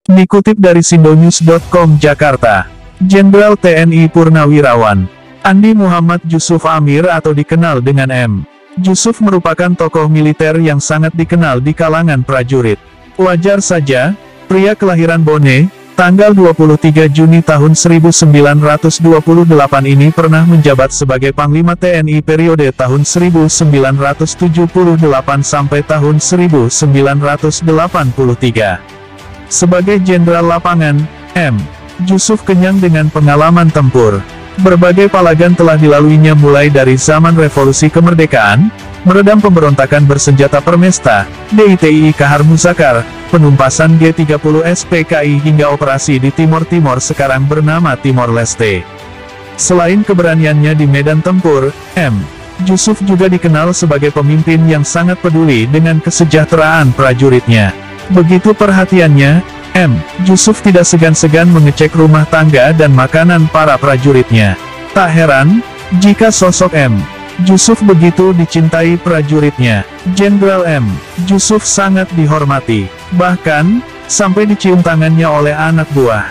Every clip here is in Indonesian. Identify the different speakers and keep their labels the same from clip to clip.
Speaker 1: Dikutip dari sindonews.com Jakarta, Jenderal TNI Purnawirawan Andi Muhammad Jusuf Amir atau dikenal dengan M. Jusuf merupakan tokoh militer yang sangat dikenal di kalangan prajurit. Wajar saja, pria kelahiran Bone, tanggal 23 Juni tahun 1928 ini pernah menjabat sebagai Panglima TNI periode tahun 1978 sampai tahun 1983. Sebagai jenderal lapangan, M. Jusuf kenyang dengan pengalaman tempur. Berbagai palagan telah dilaluinya mulai dari zaman revolusi kemerdekaan, meredam pemberontakan bersenjata Permesta, DITI Kahar Muzakar, penumpasan G30 SPKI hingga operasi di Timor Timur sekarang bernama Timor Leste. Selain keberaniannya di medan tempur, M. Jusuf juga dikenal sebagai pemimpin yang sangat peduli dengan kesejahteraan prajuritnya. Begitu perhatiannya, M. Jusuf tidak segan-segan mengecek rumah tangga dan makanan para prajuritnya. Tak heran, jika sosok M. Jusuf begitu dicintai prajuritnya. Jenderal M. Jusuf sangat dihormati. Bahkan, sampai dicium tangannya oleh anak buah.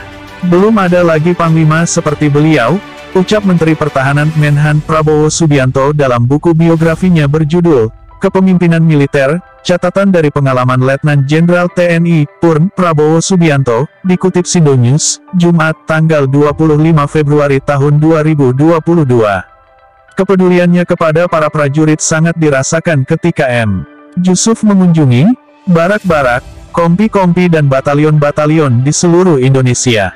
Speaker 1: Belum ada lagi panglima seperti beliau, ucap Menteri Pertahanan Menhan Prabowo Subianto dalam buku biografinya berjudul Kepemimpinan Militer, Catatan dari Pengalaman Letnan Jenderal TNI, Purn Prabowo Subianto, dikutip Sindonews, Jumat, tanggal 25 Februari tahun 2022. Kepeduliannya kepada para prajurit sangat dirasakan ketika M. Jusuf mengunjungi barak-barak, kompi-kompi dan batalion-batalion di seluruh Indonesia.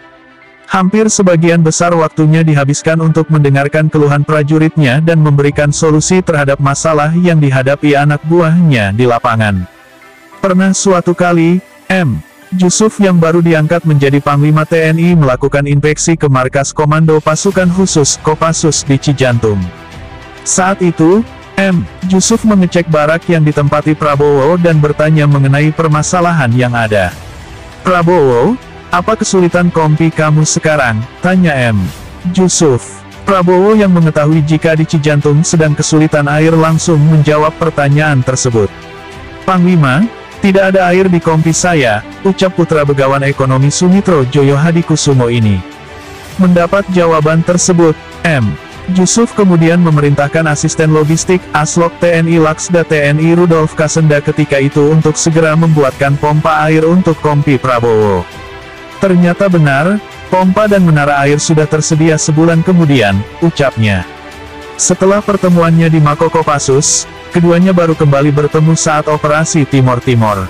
Speaker 1: Hampir sebagian besar waktunya dihabiskan untuk mendengarkan keluhan prajuritnya dan memberikan solusi terhadap masalah yang dihadapi anak buahnya di lapangan. Pernah suatu kali, M. Jusuf yang baru diangkat menjadi Panglima TNI melakukan inspeksi ke markas Komando Pasukan Khusus Kopassus di Cijantung. Saat itu, M. Jusuf mengecek barak yang ditempati Prabowo dan bertanya mengenai permasalahan yang ada. "Prabowo, apa kesulitan kompi kamu sekarang?" tanya M. Jusuf. Prabowo yang mengetahui jika di Cijantung sedang kesulitan air langsung menjawab pertanyaan tersebut. "Panglima, tidak ada air di kompi saya," ucap putra Begawan Ekonomi Sumitro Joyo Hadikusumo ini. Mendapat jawaban tersebut, M. Jusuf kemudian memerintahkan asisten logistik, Aslok TNI Laksda TNI Rudolf Kasenda ketika itu untuk segera membuatkan pompa air untuk kompi Prabowo. Ternyata benar, pompa dan menara air sudah tersedia sebulan kemudian, ucapnya. Setelah pertemuannya di Mako Kopassus, keduanya baru kembali bertemu saat operasi Timor Timur.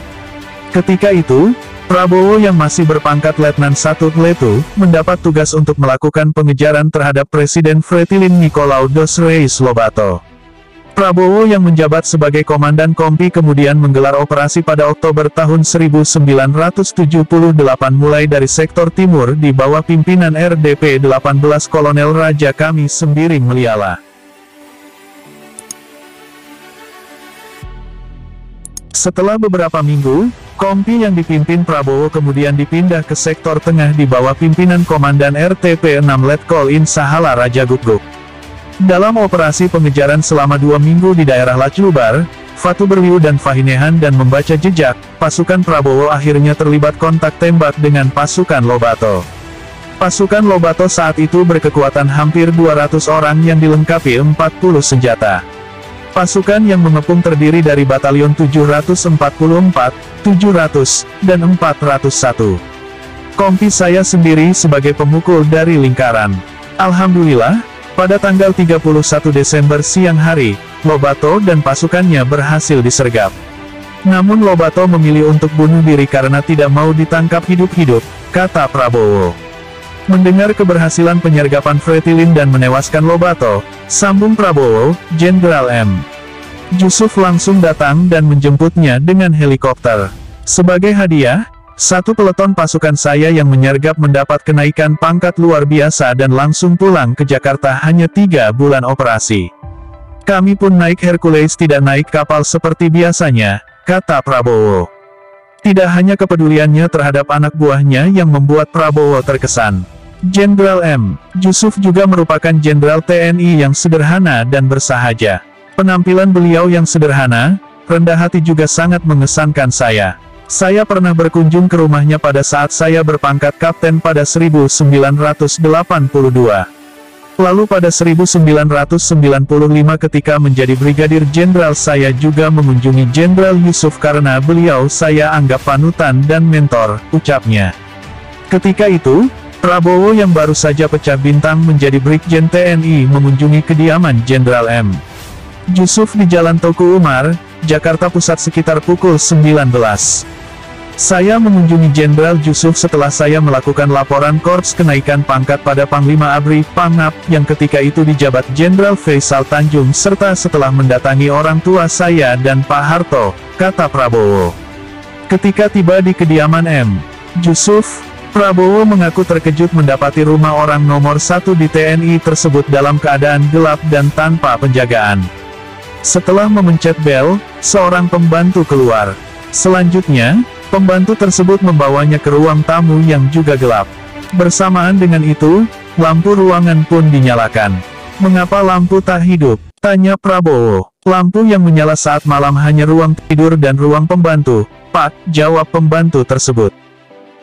Speaker 1: Ketika itu, Prabowo yang masih berpangkat Letnan 1 Letu, mendapat tugas untuk melakukan pengejaran terhadap Presiden Fretilin Nicolau dos Reis Lobato. Prabowo yang menjabat sebagai Komandan Kompi kemudian menggelar operasi pada Oktober tahun 1978 mulai dari sektor timur di bawah pimpinan RDP 18 Kolonel Raja Kami Sembiring Meliala. Setelah beberapa minggu, Kompi yang dipimpin Prabowo kemudian dipindah ke sektor tengah di bawah pimpinan Komandan RTP 6 Letkol In Sahala Raja Guguk. Dalam operasi pengejaran selama 2 minggu di daerah Laclubar, Fatu Berwiu dan Fahinehan dan membaca jejak, pasukan Prabowo akhirnya terlibat kontak tembak dengan pasukan Lobato. Pasukan Lobato saat itu berkekuatan hampir 200 orang yang dilengkapi 40 senjata. Pasukan yang mengepung terdiri dari Batalion 744, 700, dan 401. Kompi saya sendiri sebagai pemukul dari lingkaran. Alhamdulillah, pada tanggal 31 Desember siang hari, Lobato dan pasukannya berhasil disergap. Namun Lobato memilih untuk bunuh diri karena tidak mau ditangkap hidup-hidup, kata Prabowo. Mendengar keberhasilan penyergapan Fretilin dan menewaskan Lobato, sambung Prabowo, Jenderal M. Jusuf langsung datang dan menjemputnya dengan helikopter. Sebagai hadiah, satu peleton pasukan saya yang menyergap mendapat kenaikan pangkat luar biasa dan langsung pulang ke Jakarta hanya 3 bulan operasi. Kami pun naik Hercules tidak naik kapal seperti biasanya, kata Prabowo. Tidak hanya kepeduliannya terhadap anak buahnya yang membuat Prabowo terkesan. Jenderal M. Jusuf juga merupakan jenderal TNI yang sederhana dan bersahaja. Penampilan beliau yang sederhana, rendah hati juga sangat mengesankan saya. Saya pernah berkunjung ke rumahnya pada saat saya berpangkat kapten pada 1982. Lalu pada 1995 ketika menjadi Brigadir Jenderal saya juga mengunjungi Jenderal Yusuf karena beliau saya anggap panutan dan mentor, ucapnya. Ketika itu, Prabowo yang baru saja pecah bintang menjadi Brigjen TNI mengunjungi kediaman Jenderal M. Yusuf di Jalan Teuku Umar, Jakarta Pusat sekitar pukul 19. Saya mengunjungi Jenderal Yusuf setelah saya melakukan laporan Korps Kenaikan Pangkat pada Panglima ABRI, Pangap, yang ketika itu dijabat Jenderal Faisal Tanjung serta setelah mendatangi orang tua saya dan Pak Harto, kata Prabowo. Ketika tiba di kediaman M. Yusuf, Prabowo mengaku terkejut mendapati rumah orang nomor 1 di TNI tersebut dalam keadaan gelap dan tanpa penjagaan. Setelah memencet bel, seorang pembantu keluar. Selanjutnya, pembantu tersebut membawanya ke ruang tamu yang juga gelap. Bersamaan dengan itu, lampu ruangan pun dinyalakan. "Mengapa lampu tak hidup?" tanya Prabowo. "Lampu yang menyala saat malam hanya ruang tidur dan ruang pembantu, Pak," jawab pembantu tersebut.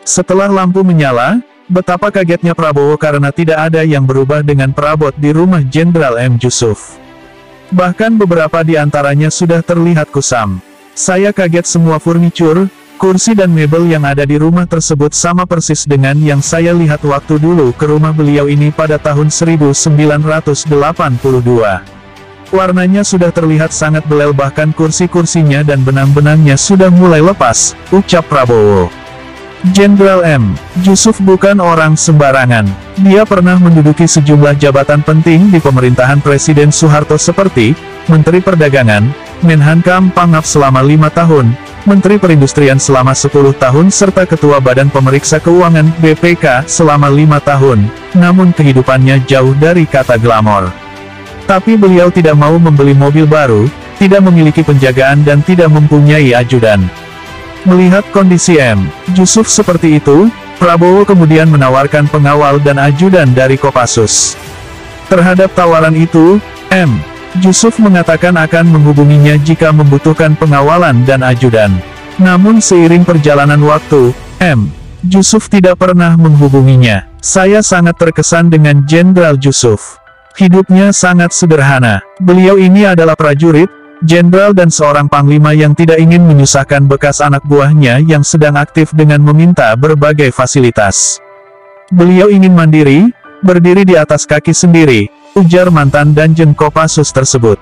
Speaker 1: Setelah lampu menyala, betapa kagetnya Prabowo karena tidak ada yang berubah dengan perabot di rumah Jenderal M. Yusuf. Bahkan beberapa di antaranya sudah terlihat kusam. "Saya kaget, semua furnitur, kursi dan mebel yang ada di rumah tersebut sama persis dengan yang saya lihat waktu dulu ke rumah beliau ini pada tahun 1982. Warnanya sudah terlihat sangat belel, bahkan kursi-kursinya dan benang-benangnya sudah mulai lepas," ucap Prabowo. Jenderal M. Yusuf bukan orang sembarangan. Dia pernah menduduki sejumlah jabatan penting di pemerintahan Presiden Soeharto seperti Menteri Perdagangan, Menhankam Pangap selama 5 tahun, Menteri Perindustrian selama 10 tahun serta Ketua Badan Pemeriksa Keuangan (BPK) selama 5 tahun. Namun kehidupannya jauh dari kata glamor. Tapi beliau tidak mau membeli mobil baru, tidak memiliki penjagaan dan tidak mempunyai ajudan. Melihat kondisi M. Yusuf seperti itu, Prabowo kemudian menawarkan pengawal dan ajudan dari Kopassus. Terhadap tawaran itu, M. Yusuf mengatakan akan menghubunginya jika membutuhkan pengawalan dan ajudan. Namun seiring perjalanan waktu, M. Yusuf tidak pernah menghubunginya. "Saya sangat terkesan dengan Jenderal Yusuf. Hidupnya sangat sederhana. Beliau ini adalah prajurit, jenderal dan seorang panglima yang tidak ingin menyusahkan bekas anak buahnya yang sedang aktif dengan meminta berbagai fasilitas. Beliau ingin mandiri, berdiri di atas kaki sendiri," ujar mantan Danjen Kopassus tersebut.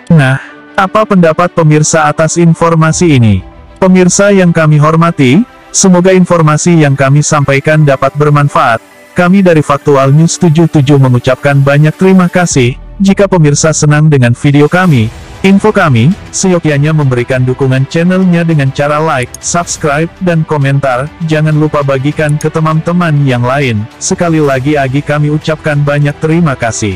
Speaker 1: Nah, apa pendapat pemirsa atas informasi ini? Pemirsa yang kami hormati, semoga informasi yang kami sampaikan dapat bermanfaat. Kami dari Faktual News 77 mengucapkan banyak terima kasih. Jika pemirsa senang dengan video kami, info kami, seyogyanya memberikan dukungan channelnya dengan cara like, subscribe, dan komentar. Jangan lupa bagikan ke teman-teman yang lain. Sekali lagi kami ucapkan banyak terima kasih.